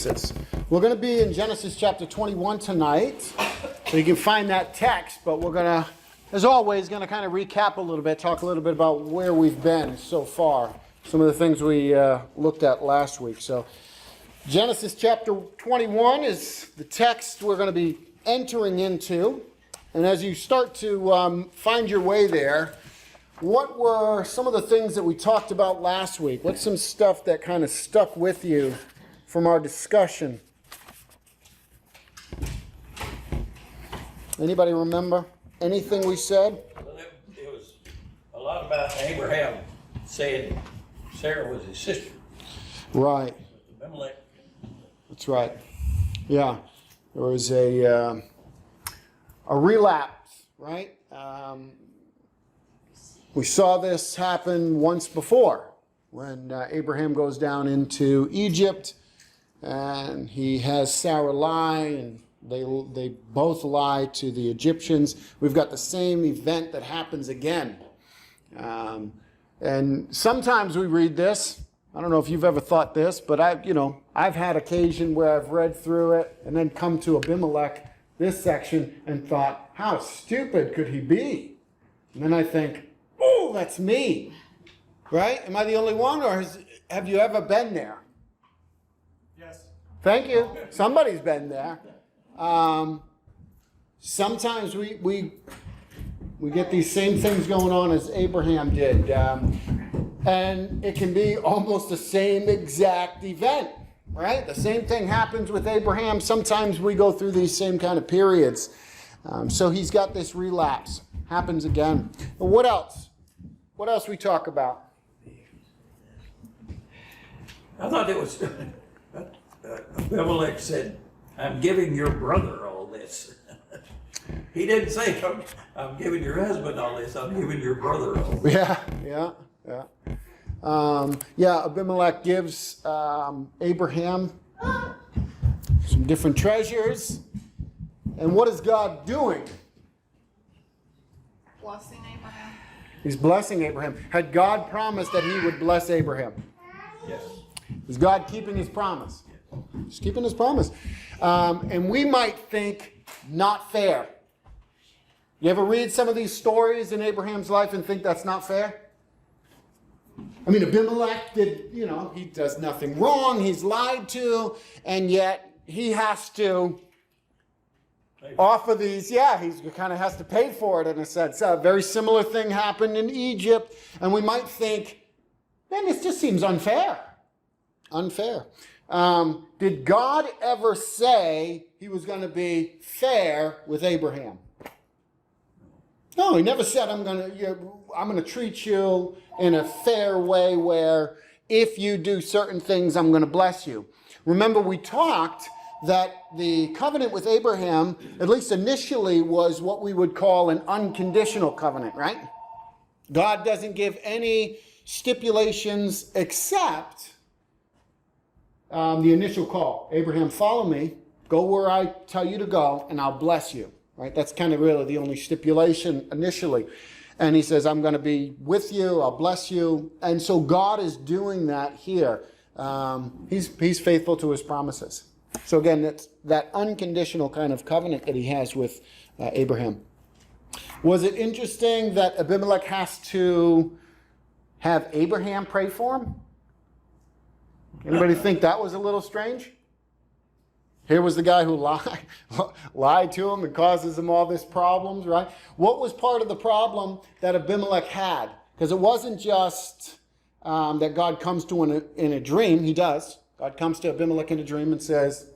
promises. We're going to be in Genesis chapter 21 tonight. So you can find that text, but we're going to, as always, going to kind of recap a little bit, talk a little bit about where we've been so far. Some of the things we looked at last week. So Genesis chapter 21 is the text we're going to be entering into. And as you start to find your way there, what were some of the things that we talked about last week? What's some stuff that kind of stuck with you from our discussion? Anybody remember anything we said? Well, it was a lot about Abraham saying Sarah was his sister. Right. Abimelech. That's right. Yeah. There was a relapse, right? We saw this happen once before when Abraham goes down into Egypt and he has Sarah lie, and they both lie to the Egyptians. We've got the same event that happens again. And sometimes we read this. I don't know if you've ever thought this, but I've had occasion where I've read through it and then come to Abimelech, this section, and thought, how stupid could he be? And then I think, oh, that's me, right? Am I the only one, or have you ever been there? Yes. Thank you. Somebody's been there. Sometimes we get these same things going on as Abraham did, and it can be almost the same exact event, right? The same thing happens with Abraham. Sometimes we go through these same kind of periods. So he's got this relapse. Happens again. And what else? What else we talk about? I thought it was Abimelech said, I'm giving your brother all this. He didn't say, I'm giving your husband all this, I'm giving your brother all this. Yeah, Abimelech gives Abraham some different treasures. And what is God doing? Blessing Abraham. He's blessing Abraham. Had God promised that he would bless Abraham? Yes. Is God keeping his promise? He's keeping his promise. And we might think, not fair. You ever read some of these stories in Abraham's life and think that's not fair? I mean, Abimelech did, he does nothing wrong. He's lied to, and yet he has to offer these, he kind of has to pay for it in a sense. A very similar thing happened in Egypt, and we might think, man, this just seems unfair. Unfair. Did God ever say he was going to be fair with Abraham? No, he never said, I'm going to treat you in a fair way where if you do certain things, I'm going to bless you. Remember, we talked that the covenant with Abraham, at least initially, was what we would call an unconditional covenant, right? God doesn't give any stipulations except the initial call. Abraham, follow me, go where I tell you to go, and I'll bless you, right? That's kind of really the only stipulation initially. And he says, I'm going to be with you, I'll bless you. And so God is doing that here. He's faithful to his promises. So again, that's that unconditional kind of covenant that he has with Abraham. Was it interesting that Abimelech has to have Abraham pray for him? Anybody think that was a little strange? Here was the guy who lied to him and causes him all these problems, right? What was part of the problem that Abimelech had? Because it wasn't just that God comes to him in a dream. He does. God comes to Abimelech in a dream and says,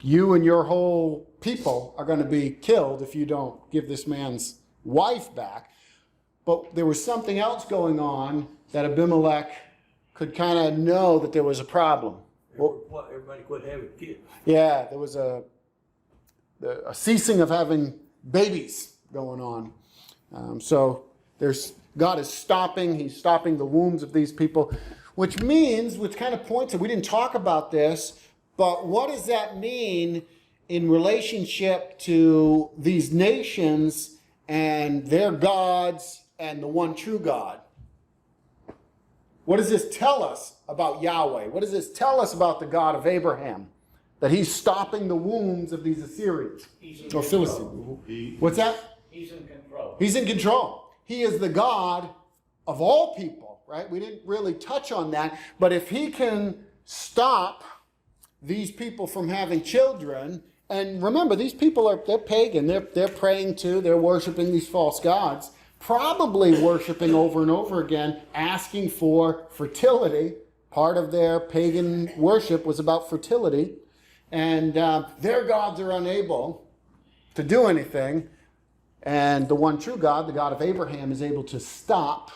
you and your whole people are going to be killed if you don't give this man's wife back. But there was something else going on that Abimelech could kind of know that there was a problem. Everybody quit having kids. Yeah, there was a ceasing of having babies going on. So God is stopping. He's stopping the wombs of these people, which kind of points to, we didn't talk about this, but what does that mean in relationship to these nations and their gods and the one true God? What does this tell us about Yahweh? What does this tell us about the God of Abraham? That he's stopping the wombs of these Assyrians or Philistines. What's that? He's in control. He's in control. He is the God of all people, right? We didn't really touch on that, but if he can stop these people from having children, and remember, these people they're pagan, they're praying to, they're worshiping these false gods, probably worshiping over and over again, asking for fertility. Part of their pagan worship was about fertility, and their gods are unable to do anything, and the one true God, the God of Abraham, is able to stop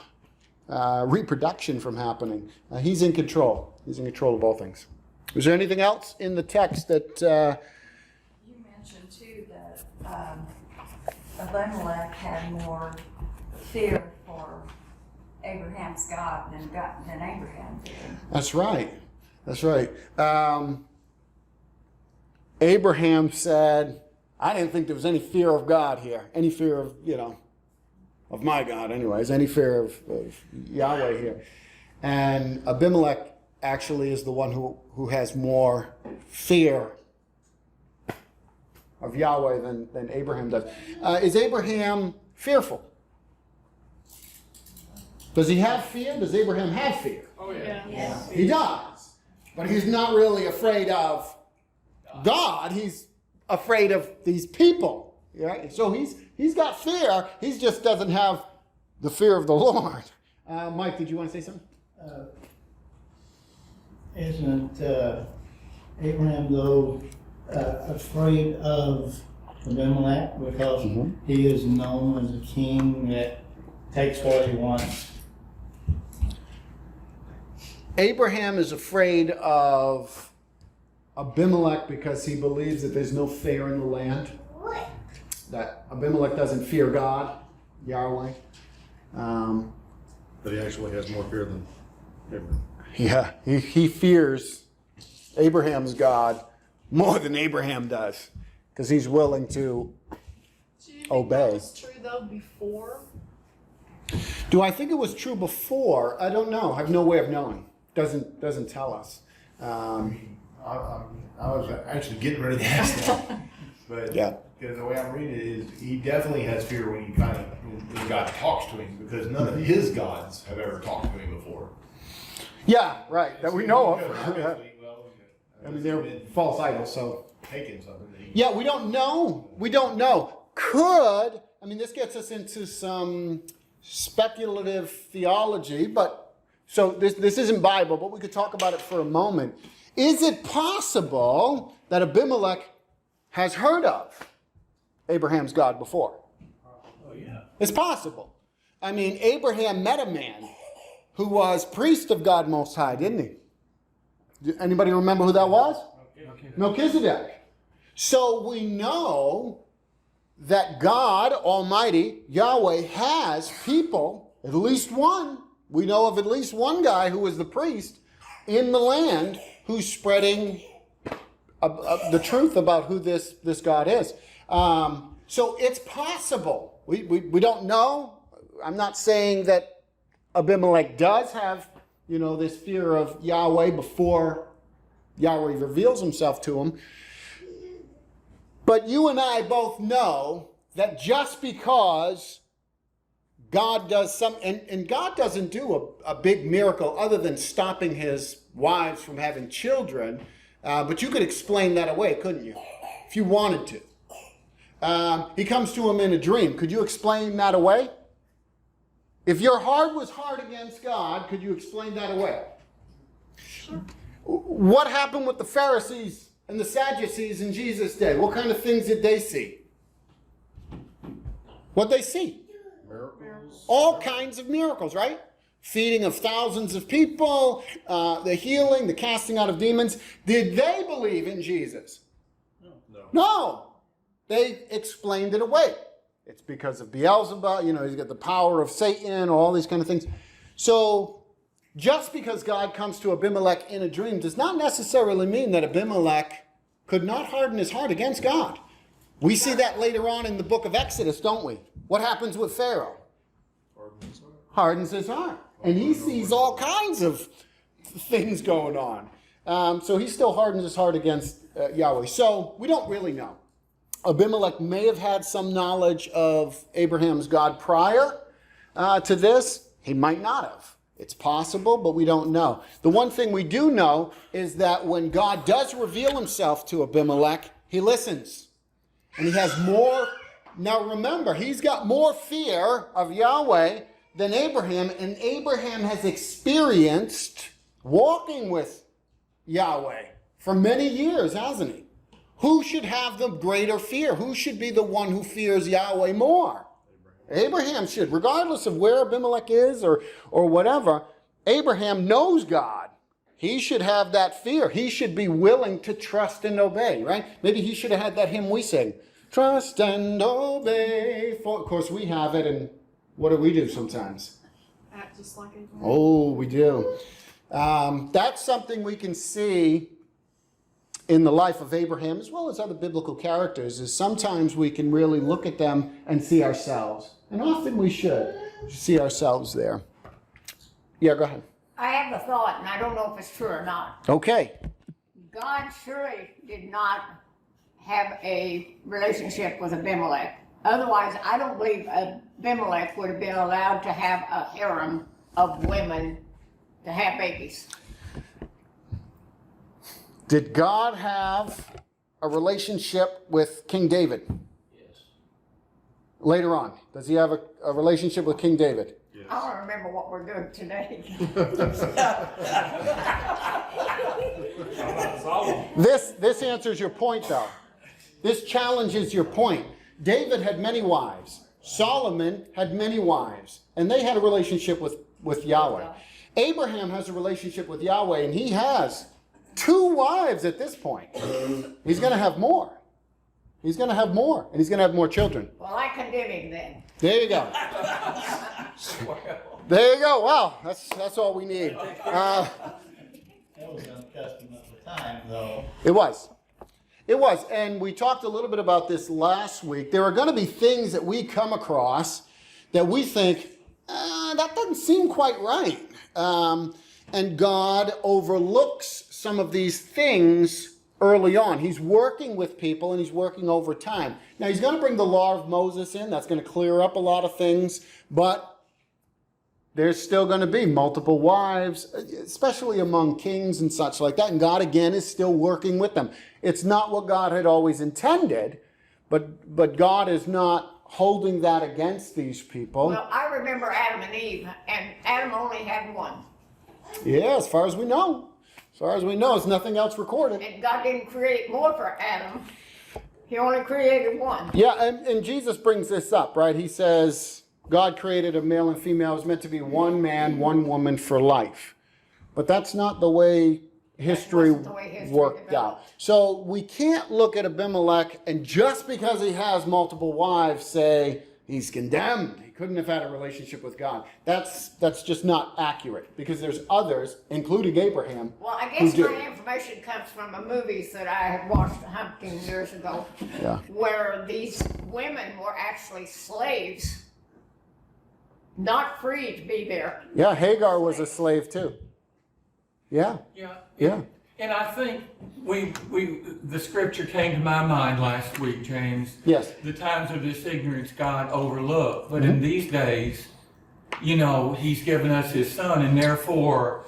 reproduction from happening. He's in control. He's in control of all things. Is there anything else in the text that... You mentioned too that Abimelech had more fear for Abraham's God than Abraham did. That's right. That's right. Abraham said, I didn't think there was any fear of God here. Any fear of, of my God anyways. Any fear of Yahweh here. And Abimelech actually is the one who has more fear of Yahweh than Abraham does. Is Abraham fearful? Does he have fear? Does Abraham have fear? Oh, yeah. Yes. He does. But he's not really afraid of God. He's afraid of these people. Right? So he's got fear. He just doesn't have the fear of the Lord. Mike, did you want to say something? Isn't Abraham, though, afraid of Abimelech because he is known as a king that takes what he wants? Abraham is afraid of Abimelech because he believes that there's no fear in the land. That Abimelech doesn't fear God, Yahweh. But he actually has more fear than Abraham. Yeah, he fears Abraham's God more than Abraham does because he's willing to Do you think obey. that was true though before? Do I think it was true before? I don't know. I have no way of knowing. Doesn't tell us. I was actually getting ready to ask that, but Yeah. because the way I'm reading it is, he definitely has fear when when God talks to him, because none of his gods have ever talked to him before. Yeah, right. That we know of. Obviously, well, I mean, they're false idols, so. taking something that he, Yeah, we don't know. We don't know. Could, I mean, this gets us into some speculative theology, but, so this isn't Bible, but we could talk about it for a moment. Is it possible that Abimelech has heard of Abraham's God before? Oh, yeah. It's possible. I mean, Abraham met a man who was priest of God Most High, didn't he? Anybody remember who that was? Melchizedek. So we know that God Almighty, Yahweh, has people, at least one. We know of at least one guy who was the priest in the land who's spreading the truth about who this God is. So it's possible. We don't know. I'm not saying that Abimelech does have, this fear of Yahweh before Yahweh reveals himself to him. But you and I both know that just because God does and God doesn't do a big miracle other than stopping his wives from having children, but you could explain that away, couldn't you? If you wanted to. He comes to him in a dream. Could you explain that away? If your heart was hard against God, could you explain that away? Sure. What happened with the Pharisees and the Sadducees in Jesus' day? What kind of things did they see? What'd they see? miracles. All kinds of miracles, right? Feeding of thousands of people, the healing, the casting out of demons. Did they believe in Jesus? No. No. They explained it away. It's because of Beelzebub, he's got the power of Satan, all these kind of things. So just because God comes to Abimelech in a dream does not necessarily mean that Abimelech could not harden his heart against God. We see that later on in the book of Exodus, don't we? What happens with Pharaoh? Hardens his heart. And he sees all kinds of things going on. So he still hardens his heart against Yahweh. So we don't really know. Abimelech may have had some knowledge of Abraham's God prior to this. He might not have. It's possible, but we don't know. The one thing we do know is that when God does reveal himself to Abimelech, he listens. And he has more. Now remember, he's got more fear of Yahweh than Abraham, and Abraham has experienced walking with Yahweh for many years, hasn't he? Who should have the greater fear? Who should be the one who fears Yahweh more? Abraham should, regardless of where Abimelech is or whatever. Abraham knows God. He should have that fear. He should be willing to trust and obey, right? Maybe he should have had that hymn we sing. Trust and obey. Of course, we have it, and what do we do sometimes? Act just like Abraham. Oh, we do. That's something we can see in the life of Abraham, as well as other biblical characters, is sometimes we can really look at them and see ourselves. And often we should see ourselves there. Yeah, go ahead. I have a thought, and I don't know if it's true or not. Okay. God surely did not have a relationship with Abimelech. Otherwise, I don't believe Abimelech would have been allowed to have a harem of women to have babies. Did God have a relationship with King David? Yes. Later on, does he have a relationship with King David? I don't remember what we're doing today. This answers your point, though. This challenges your point. David had many wives. Solomon had many wives. And they had a relationship with Yahweh. Abraham has a relationship with Yahweh, and he has 2 wives at this point. He's going to have more. He's going to have more, and he's going to have more children. Well, I condemn him then. There you go. There you go. Wow, that's all we need. That was unaccustomed at the time, though. It was. It was. And we talked a little bit about this last week. There are going to be things that we come across that we think, that doesn't seem quite right. And God overlooks some of these things early on. He's working with people and he's working over time. Now, he's going to bring the law of Moses in. That's going to clear up a lot of things. But there's still going to be multiple wives, especially among kings and such like that. And God, again, is still working with them. It's not what God had always intended, but God is not holding that against these people. Well, I remember Adam and Eve, and Adam only had one. Yeah, as far as we know. As far as we know, there's nothing else recorded. And God didn't create more for Adam. He only created one. Yeah, and Jesus brings this up, right? He says, God created a male and female. It was meant to be one man, one woman for life. But that's not the way history worked developed. out. So we can't look at Abimelech and just because he has multiple wives say he's condemned. He couldn't have had a relationship with God. That's just not accurate because there's others, including Abraham. Well, I guess who my did. information comes from a movies that I had watched 100 years ago, Yeah. where these women were actually slaves, not free to be there. Yeah, Hagar was a slave too. Yeah, Yeah. yeah. And I think the scripture came to my mind last week, James. Yes. The times of this ignorance God overlooked. But in these days, he's given us his son, and therefore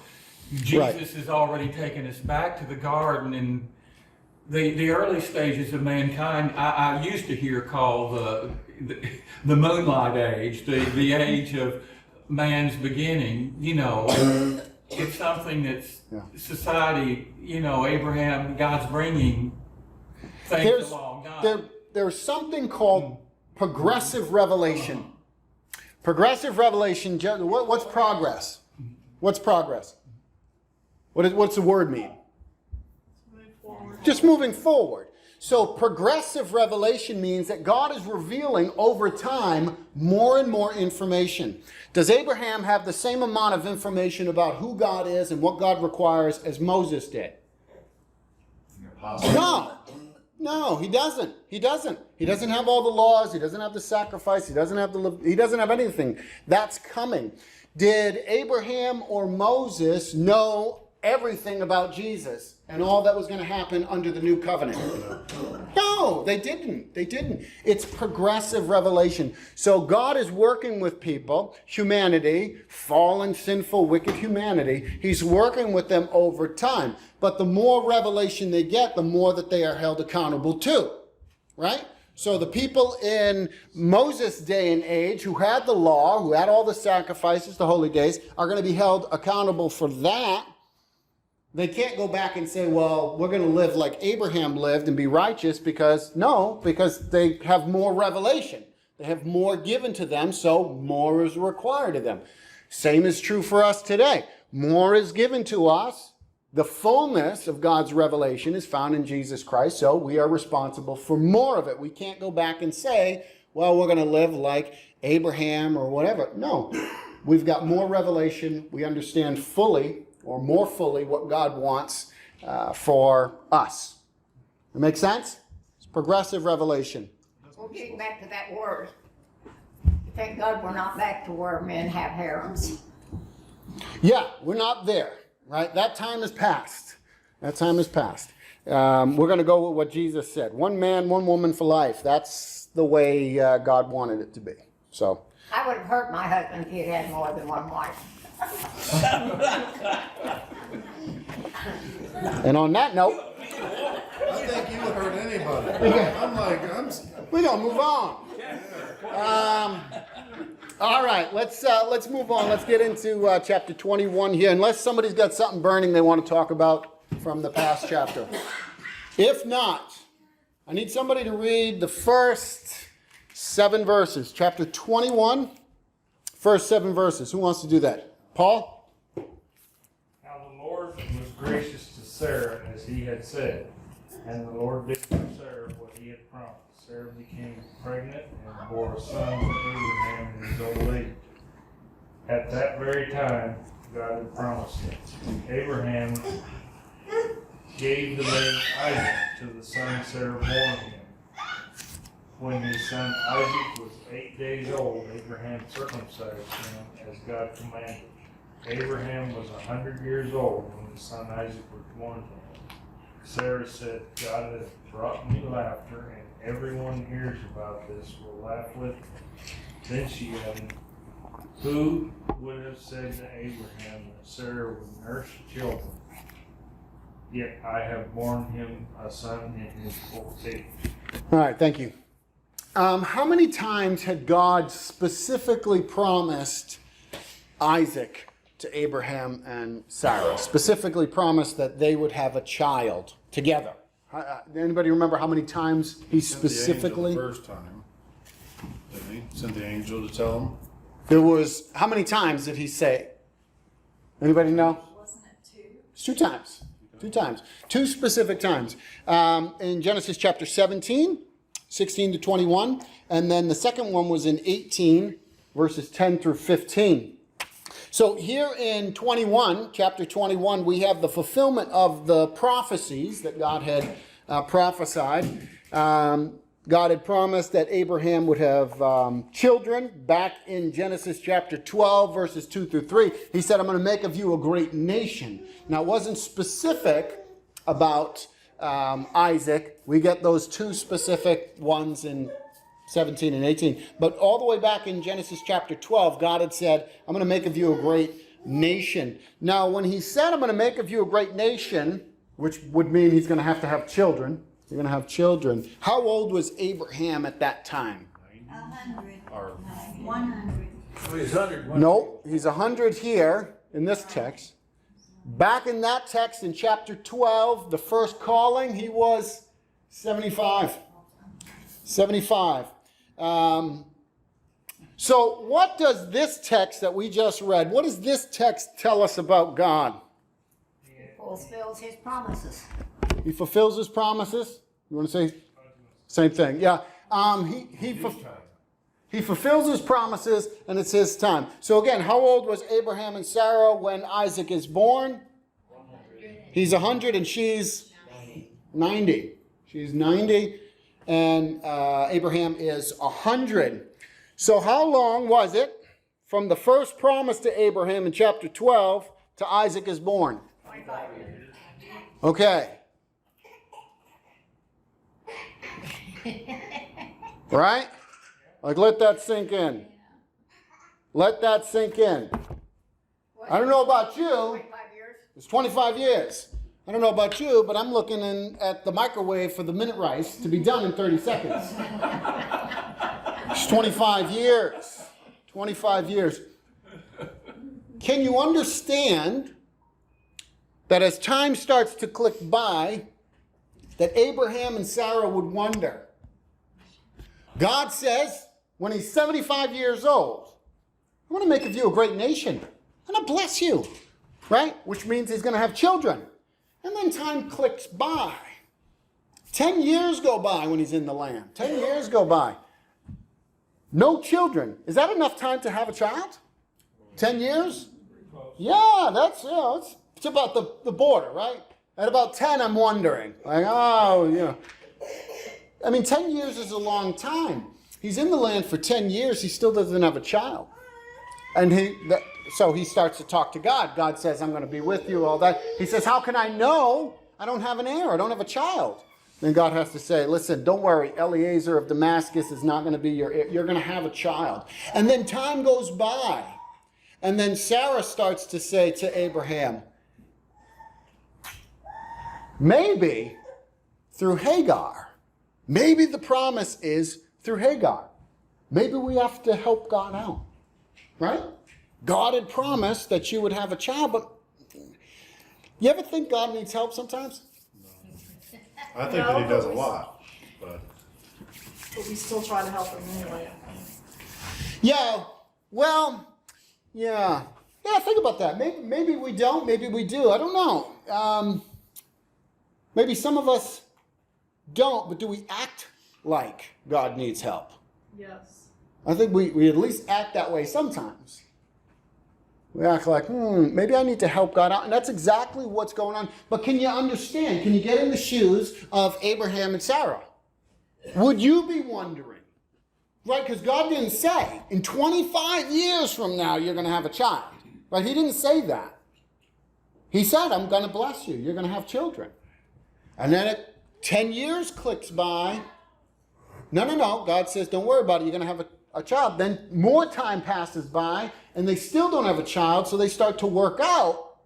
Jesus has already taken us back to the garden. And the early stages of mankind, I used to hear called the moonlight age, the age of man's beginning, It's something that's society, Abraham, God's bringing things along. There's something called progressive revelation. Progressive revelation, what's progress? What's progress? What's the word mean? Move forward. Just moving forward. So progressive revelation means that God is revealing over time more and more information. Does Abraham have the same amount of information about who God is and what God requires as Moses did? No, he doesn't. He doesn't. He doesn't have all the laws. He doesn't have the sacrifice. He doesn't have anything. That's coming. Did Abraham or Moses know everything about Jesus and all that was going to happen under the new covenant. No, they didn't. They didn't. It's progressive revelation. So God is working with people, humanity, fallen, sinful, wicked humanity. He's working with them over time. But the more revelation they get, the more that they are held accountable to. Right? So the people in Moses' day and age who had the law, who had all the sacrifices, the holy days, are going to be held accountable for that. They can't go back and say, well, we're going to live like Abraham lived and be righteous because they have more revelation. They have more given to them, so more is required of them. Same is true for us today. More is given to us. The fullness of God's revelation is found in Jesus Christ, so we are responsible for more of it. We can't go back and say, well, we're going to live like Abraham or whatever. No, we've got more revelation. We understand fully, or more fully, what God wants for us. That make sense? It's progressive revelation. We're getting back to that word. Thank God we're not back to where men have harems. Yeah, we're not there, right? That time has passed. That time has passed. We're going to go with what Jesus said. One man, one woman for life. That's the way God wanted it to be. So I would have hurt my husband if he had more than one wife. And on that note, I think you would hurt anybody. we're gonna move on. All right, let's move on. Let's get into chapter 21 here. Unless somebody's got something burning they want to talk about from the past chapter. If not, I need somebody to read the first 7 verses. Chapter 21, first 7 verses. Who wants to do that? Paul? Now the Lord was gracious to Sarah as he had said, and the Lord did for Sarah what he had promised. Sarah became pregnant and bore a son to Abraham in his old age. At that very time, God had promised it. Abraham gave the name Isaac to the son Sarah bore him. When his son Isaac was 8 days old, Abraham circumcised him as God commanded. Abraham was 100 years old when his son Isaac was born to him. Sarah said, God has brought me laughter, and everyone hears about this will laugh with me. Then she added, who would have said to Abraham that Sarah would nurse children? Yet I have borne him a son in his old age. All right, thank you. How many times had God specifically promised Isaac to Abraham and Sarah? Specifically promised that they would have a child together. Anybody remember how many times he specifically? The first time, didn't he? Sent the angel to tell him. There was, how many times did he say? Anybody know? Wasn't it 2? It's 2 times. 2 times. 2 specific times. In Genesis chapter 17, 16 to 21. And then the second one was in 18, verses 10 through 15. So here in 21, chapter 21, we have the fulfillment of the prophecies that God had prophesied. God had promised that Abraham would have children. Back in Genesis chapter 12, verses 2 through 3, he said, I'm going to make of you a great nation. Now, it wasn't specific about Isaac. We get those 2 specific ones in 17 and 18. But all the way back in Genesis chapter 12, God had said, I'm going to make of you a great nation. Now, when he said, I'm going to make of you a great nation, which would mean he's going to have children. You're going to have children. How old was Abraham at that time? 100. Or 100. So he's 100. No, he's 100 here in this text. Back in that text in chapter 12, the first calling, he was 75. 75. So what does this text that we just read, what does this text tell us about God? Fulfills his promises. He fulfills his promises. You want to say same thing? Yeah. He fulfills his promises, and it's his time. So again, how old was Abraham and Sarah when Isaac is born? 100. He's 100 and she's 90. She's 90, and Abraham is 100. So how long was it from the first promise to Abraham in chapter 12 to Isaac is born? 25 years. Okay. Right? Like, let that sink in. Let that sink in. I don't know about you. 25 years? It's 25 years. I don't know about you, but I'm looking at the microwave for the minute rice to be done in 30 seconds. It's 25 years. 25 years. Can you understand that as time starts to click by, that Abraham and Sarah would wonder? God says, when he's 75 years old, I want to make of you a great nation. I'm going to bless you, right? Which means he's going to have children. And then time clicks by. 10 years go by when he's in the land. 10 years go by. No children. Is that enough time to have a child? 10 years? Yeah, that's, it's about the border, right? At about 10, I'm wondering. Like, oh, yeah. I mean, 10 years is a long time. He's in the land for 10 years. He still doesn't have a child. And so he starts to talk to God. God says, I'm going to be with you, all that. He says, how can I know I don't have an heir? I don't have a child. Then God has to say, listen, don't worry. Eliezer of Damascus is not going to be your heir. You're going to have a child. And then time goes by. And then Sarah starts to say to Abraham, maybe through Hagar. Maybe the promise is through Hagar. Maybe we have to help God out. Right? God had promised that you would have a child, but you ever think God needs help sometimes? I think that he does a lot, but But we still try to help him anyway. Yeah, well, yeah. Yeah, think about that. Maybe we don't, maybe we do. I don't know. Maybe some of us don't, but do we act like God needs help? Yes. I think we at least act that way sometimes. We act like, maybe I need to help God out. And that's exactly what's going on. But can you understand? Can you get in the shoes of Abraham and Sarah? Would you be wondering? Right? Because God didn't say, in 25 years from now, you're going to have a child. Right? He didn't say that. He said, I'm going to bless you. You're going to have children. And then 10 years clicks by. No. God says, don't worry about it. You're going to have a child. Then more time passes by, and they still don't have a child, so they start to work out.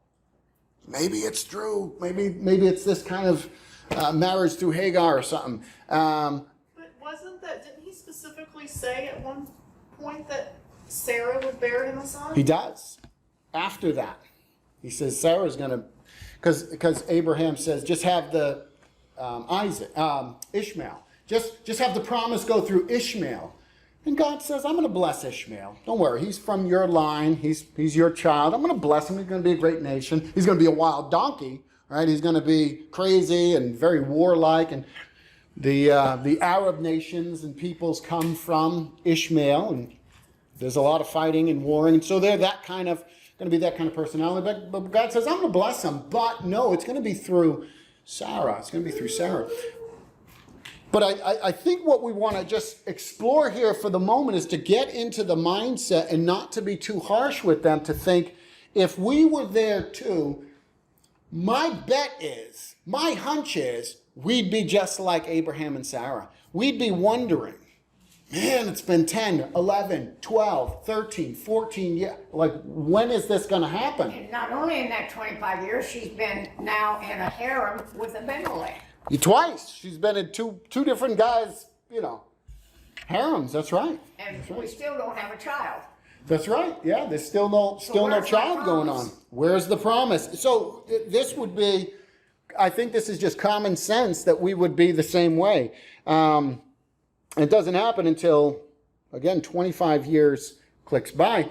Maybe it's true. Maybe it's this kind of marriage through Hagar or something. But didn't he specifically say at one point that Sarah would bear him a son? He does. After that, he says Sarah's going to, because Abraham says, just have the Ishmael. Just have the promise go through Ishmael. And God says, I'm going to bless Ishmael. Don't worry. He's from your line. He's your child. I'm going to bless him. He's going to be a great nation. He's going to be a wild donkey, right? He's going to be crazy and very warlike. And the Arab nations and peoples come from Ishmael. And there's a lot of fighting and warring. And so they're going to be that kind of personality. But God says, I'm going to bless him. But no, it's going to be through Sarah. It's going to be through Sarah. But I think what we want to just explore here for the moment is to get into the mindset and not to be too harsh with them, to think, if we were there too, my hunch is, we'd be just like Abraham and Sarah. We'd be wondering, man, it's been 10, 11, 12, 13, 14 years. Like, when is this going to happen? And not only in that 25 years, she's been now in a harem with Abimelech. Twice. She's been in two different guys, harems. That's right. And we still don't have a child. That's right. Yeah, there's still no child going on. Where's the promise? So this would be, I think this is just common sense that we would be the same way. It doesn't happen until, again, 25 years clicks by.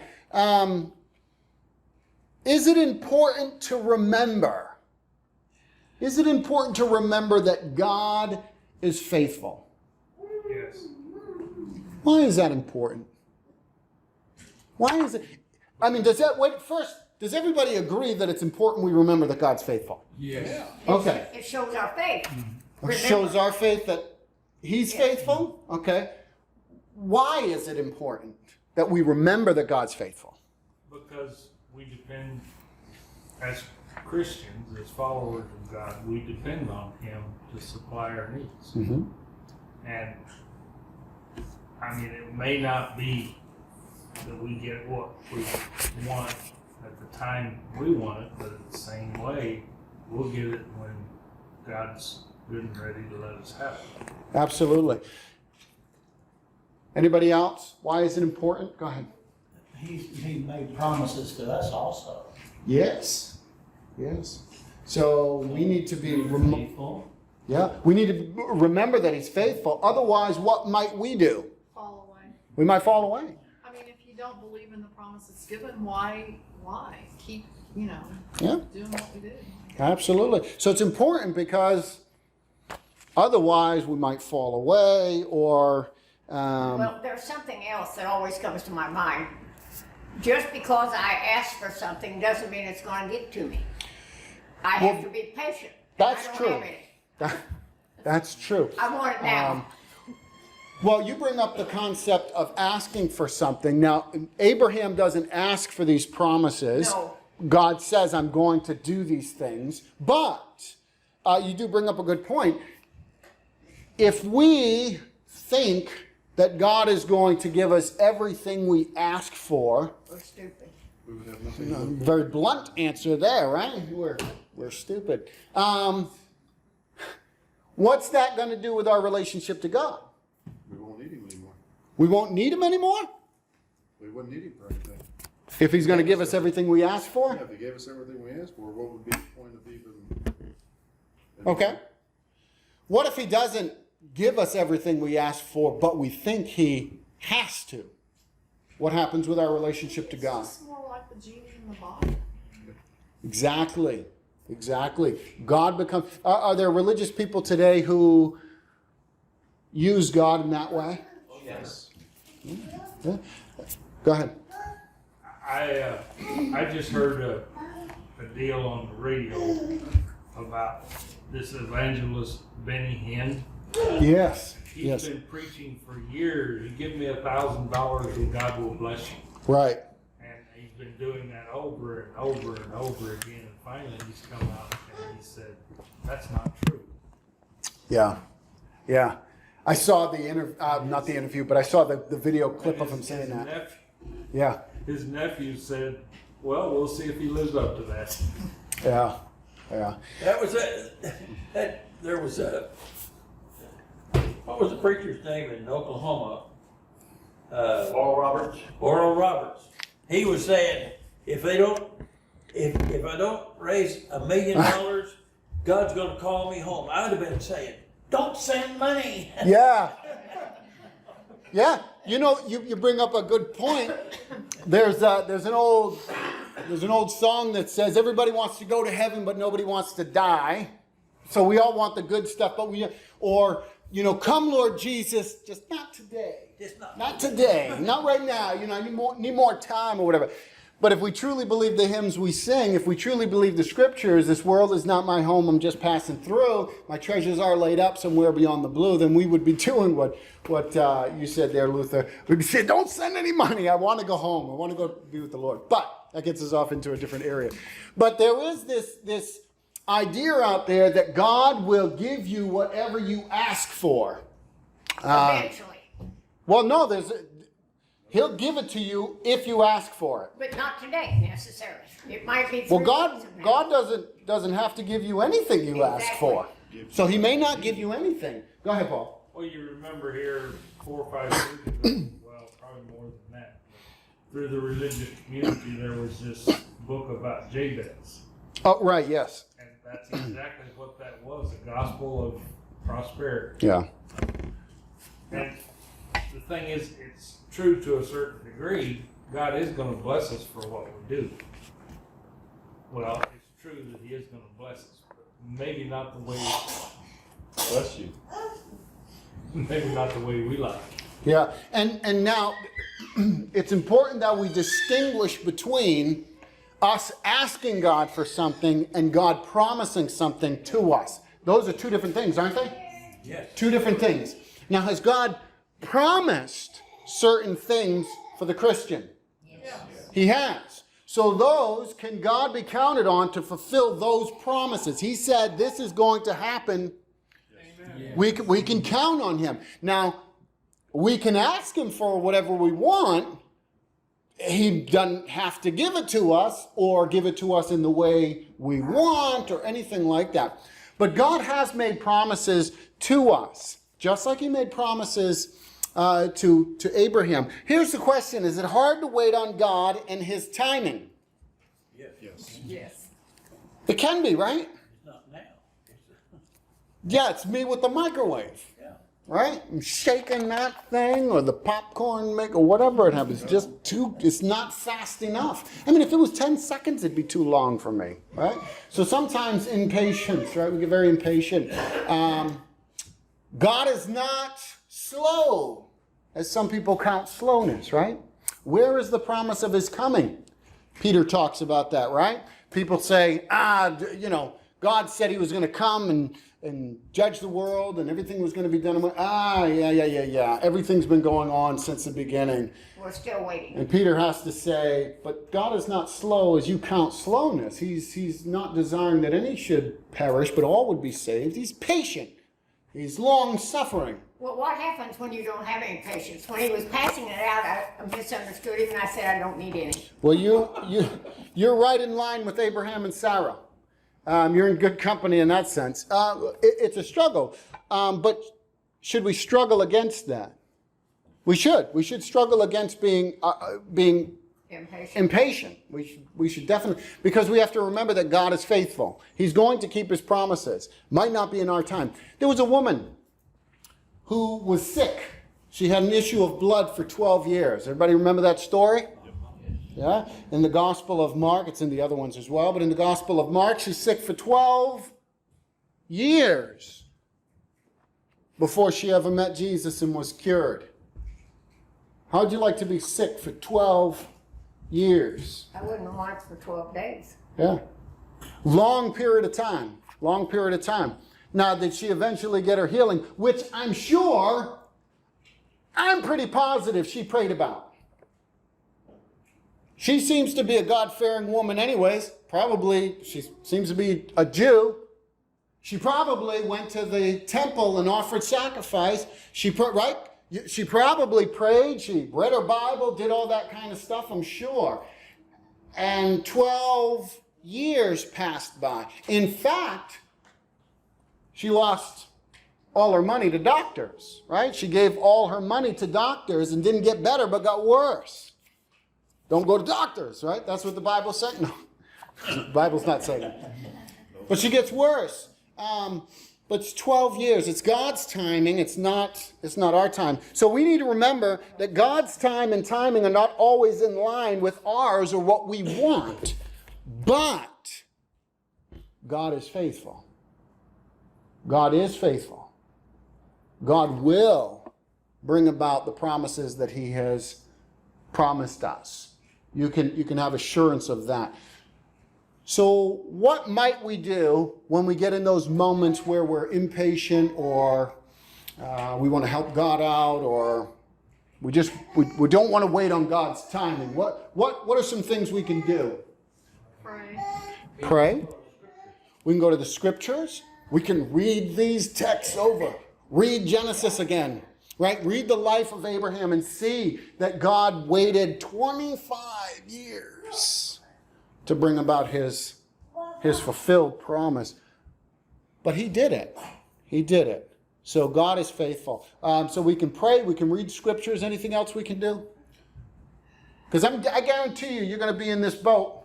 Is it important to remember? Is it important to remember that God is faithful? Yes. Why is that important? Why is it? I mean, does everybody agree that it's important we remember that God's faithful? Yes. Okay. It shows our faith. It shows our faith that He's faithful? Okay. Why is it important that we remember that God's faithful? Because we depend, as Christians, as followers of God, we depend on Him to supply our needs. Mm-hmm. And I mean, it may not be that we get what we want at the time we want it, but in the same way, we'll get it when God's good and ready to let us have it. Absolutely. Anybody else? Why is it important? Go ahead. He made promises to us also. Yes. Yes. So we need to be Faithful. yeah. We need to remember that He's faithful. Otherwise, what might we do? Fall away. We might fall away. I mean, if you don't believe in the promises given, why keep, Yeah. doing what we do? Absolutely. So it's important because otherwise we might fall away or. Well, there's something else that always comes to my mind. Just because I ask for something doesn't mean it's going to get to me. I have to be patient. That's I don't true. have any. That's true. I want it now. Well, you bring up the concept of asking for something. Now, Abraham doesn't ask for these promises. No. God says, I'm going to do these things. But you do bring up a good point. If we think that God is going to give us everything we ask for, We're stupid. We would have nothing. very blunt answer there, right? We're stupid. What's that going to do with our relationship to God? We won't need him anymore. We won't need Him anymore? We wouldn't need him for anything. If He's going to give us everything we ask for? Yeah, if he gave us everything we asked for, what would be the point of even? Okay. What if He doesn't give us everything we ask for, but we think He has to? What happens with our relationship to God? It's just more like the genie in the bottle. Exactly. Exactly. God becomes. Are there religious people today who use God in that way? Yes. Yeah. Go ahead. I just heard a deal on the radio about this evangelist Benny Hinn. Yes. He's Yes. been preaching for years. You give me $1,000 and God will bless you. Right. And he's been doing that over and over and over again. And finally he's come out and he said, that's not true. Yeah. Yeah. I saw the interview, not the interview, but I saw the video clip of him saying that. Yeah. His nephew said, well, we'll see if he lives up to that. Yeah. Yeah. That was there was what was the preacher's name in Oklahoma? Oral Roberts. Oral Roberts. He was saying, if I don't raise $1 million, God's going to call me home. I'd have been saying, don't send money. Yeah. Yeah. You know, you bring up a good point. There's an old song that says everybody wants to go to heaven, but nobody wants to die. So we all want the good stuff, but come Lord Jesus, just not today. Just Not today. Not right now. I need more time or whatever. But if we truly believe the hymns we sing, if we truly believe the scriptures, this world is not my home, I'm just passing through, my treasures are laid up somewhere beyond the blue, then we would be doing what you said there, Luther. We'd say, don't send any money. I want to go home. I want to go be with the Lord. But that gets us off into a different area. But there is this idea out there that God will give you whatever you ask for. Eventually. Well, no, He'll give it to you if you ask for it. But not today necessarily. It might be Well, 3 God weeks from now. God doesn't have to give you anything you ask Exactly. for. So He may not give you anything. Go ahead, Paul. Well, you remember here 4 or 5 years ago, well, probably more than that, through the religious community, there was this book about Jabez. Oh, right, yes. And that's exactly what that was, a gospel of prosperity. Yeah. And the thing is, it's true to a certain degree. God is going to bless us for what we do. Well, it's true that He is going to bless us, but maybe not the way. Bless you. Maybe not the way we like. Yeah. And now it's important that we distinguish between us asking God for something and God promising something to us. Those are two different things, aren't they? Yes. Two different things. Now, has God promised certain things for the Christian? Yes. He has. So those, can God be counted on to fulfill those promises? He said this is going to happen. We can count on him. Now, we can ask him for whatever we want. He doesn't have to give it to us or give it to us in the way we want or anything like that. But God has made promises to us, just like he made promises to Abraham. Here's the question. Is it hard to wait on God and his timing? Yes. Yes. It can be, right? It's not now. Yeah, it's me with the microwave. Yeah. Right? I'm shaking that thing or the popcorn maker, whatever it happens. It's not fast enough. I mean, if it was 10 seconds, it'd be too long for me, right? So sometimes impatience, right? We get very impatient. God is not slow, as some people count slowness, right? Where is the promise of his coming? Peter talks about that, right? People say, God said he was going to come and judge the world and everything was going to be done. Yeah. Everything's been going on since the beginning. We're still waiting. And Peter has to say, but God is not slow as you count slowness. He's not desiring that any should perish, but all would be saved. He's patient. He's long-suffering. Well, what happens when you don't have any patience? When he was passing it out, I misunderstood him and I said I don't need any. Well, you're right in line with Abraham and Sarah. You're in good company in that sense. It's a struggle. But should we struggle against that? We should. We should struggle against being impatient. We should definitely, because we have to remember that God is faithful. He's going to keep his promises. Might not be in our time. There was a woman who was sick. She had an issue of blood for 12 years. Everybody remember that story? Yeah? In the Gospel of Mark, it's in the other ones as well, but in the Gospel of Mark, she's sick for 12 years before she ever met Jesus and was cured. How'd you like to be sick for 12 years? I wouldn't want it for 12 days. Yeah. Long period of time. Long period of time. Now, did she eventually get her healing? Which I'm pretty positive she prayed about. She seems to be a God-fearing woman anyways. Probably, she seems to be a Jew. She probably went to the temple and offered sacrifice. Right? She probably prayed. She read her Bible, did all that kind of stuff, I'm sure. And 12 years passed by. In fact, she lost all her money to doctors, right? She gave all her money to doctors and didn't get better, but got worse. Don't go to doctors, right? That's what the Bible's saying. No, the Bible's not saying that. But she gets worse. But it's 12 years. It's God's timing. It's not our time. So we need to remember that God's time and timing are not always in line with ours or what we want. But God is faithful. God is faithful. God will bring about the promises that he has promised us. You can have assurance of that. So what might we do when we get in those moments where we're impatient or we want to help God out or we don't want to wait on God's timing? What are some things we can do? Pray. We can go to the scriptures. We can read these texts over. Read Genesis again. Right? Read the life of Abraham and see that God waited 25 years to bring about his fulfilled promise. But he did it. He did it. So God is faithful. So we can pray, we can read scriptures. Anything else we can do? Because I guarantee you're going to be in this boat.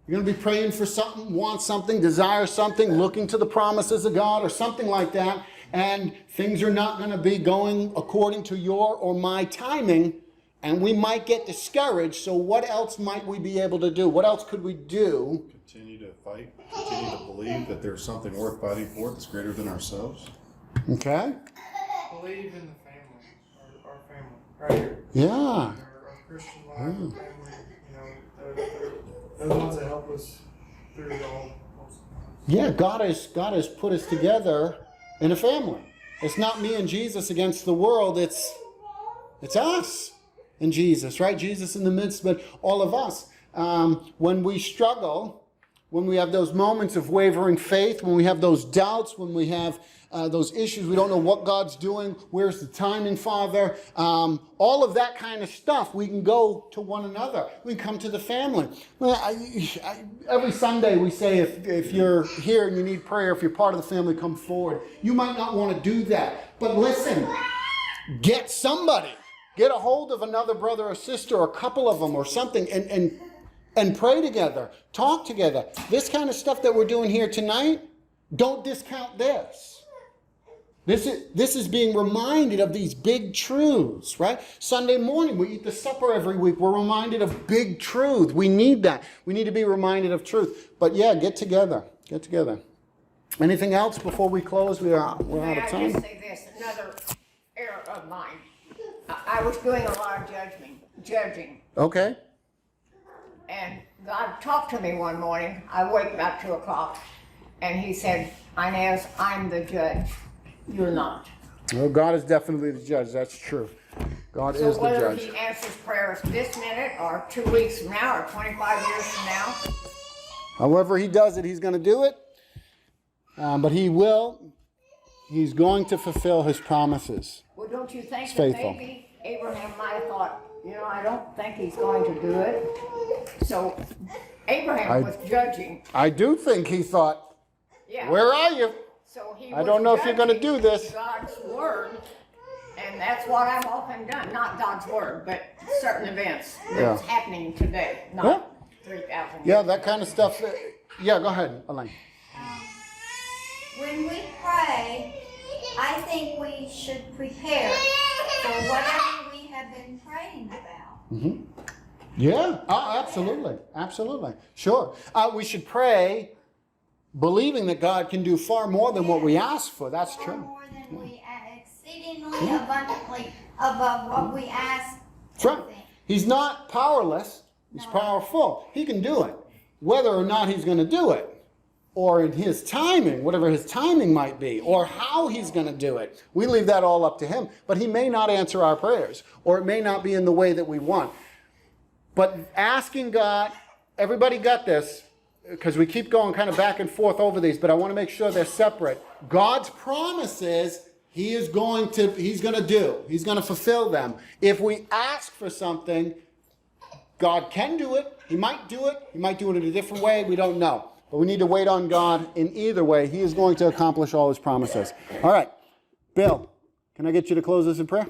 You're going to be praying for something, want something, desire something, looking to the promises of God or something like that. And things are not going to be going according to your or my timing. And we might get discouraged. So what else might we be able to do? What else could we do? Continue to fight. Continue to believe that there's something worth fighting for that's greater than ourselves. Okay. Believe in the family, our family, right here. Yeah. Our Christian life, our family, they're the ones that help us through it all. Yeah, God has put us together in a family. It's not me and Jesus against the world. It's us and Jesus, right? Jesus in the midst, but all of us. when we struggle, when we have those moments of wavering faith, when we have those doubts, when we have those issues, we don't know what God's doing, where's the timing, Father, all of that kind of stuff, we can go to one another. We can come to the family. Every Sunday we say if you're here and you need prayer, if you're part of the family, come forward. You might not want to do that, but listen, get somebody. Get a hold of another brother or sister, or a couple of them or something, and pray together, talk together. This kind of stuff that we're doing here tonight, don't discount this. This is being reminded of these big truths, right? Sunday morning, we eat the supper every week. We're reminded of big truth. We need that. We need to be reminded of truth. But yeah, get together. Get together. Anything else before we close? We're out of May I time. just say this, another error of mine. I was doing a lot of judging. Okay. And God talked to me one morning. I wake about 2 o'clock, and he said, Inez, I'm the judge. You're not. Well, God is definitely the judge. That's true. God So is the whether judge. he answers prayers this minute, or 2 weeks from now, or 25 years from now, However he does it, he's going to do it. But he will. He's going to fulfill his promises. well, don't you think He's that faithful. maybe Abraham might have thought, I don't think he's going to do it. So Abraham was judging. I do think he thought, Yeah. where are you? So he I was don't know if you're gonna judging do this. God's word, and that's what I've often done. Not God's word, but certain events that's happening today, not 3,000 years. Yeah, that kind of stuff. Yeah, go ahead, Elaine. When we pray, I think we should prepare for whatever we have been praying about. Yeah, absolutely. Absolutely. Sure. We should pray believing that God can do far more than what we ask for. That's Far true. more than we exceedingly abundantly above what we ask. That's right. He's not powerless. He's powerful. He can do it. Whether or not he's going to do it, or in his timing, whatever his timing might be, or how he's going to do it, we leave that all up to him. But he may not answer our prayers, or it may not be in the way that we want. But asking God, everybody got this, because we keep going kind of back and forth over these, but I want to make sure they're separate. God's promises, he's going to do. He's going to fulfill them. If we ask for something, God can do it. He might do it. He might do it in a different way. We don't know. But we need to wait on God in either way. He is going to accomplish all his promises. All right. Bill, can I get you to close this in prayer?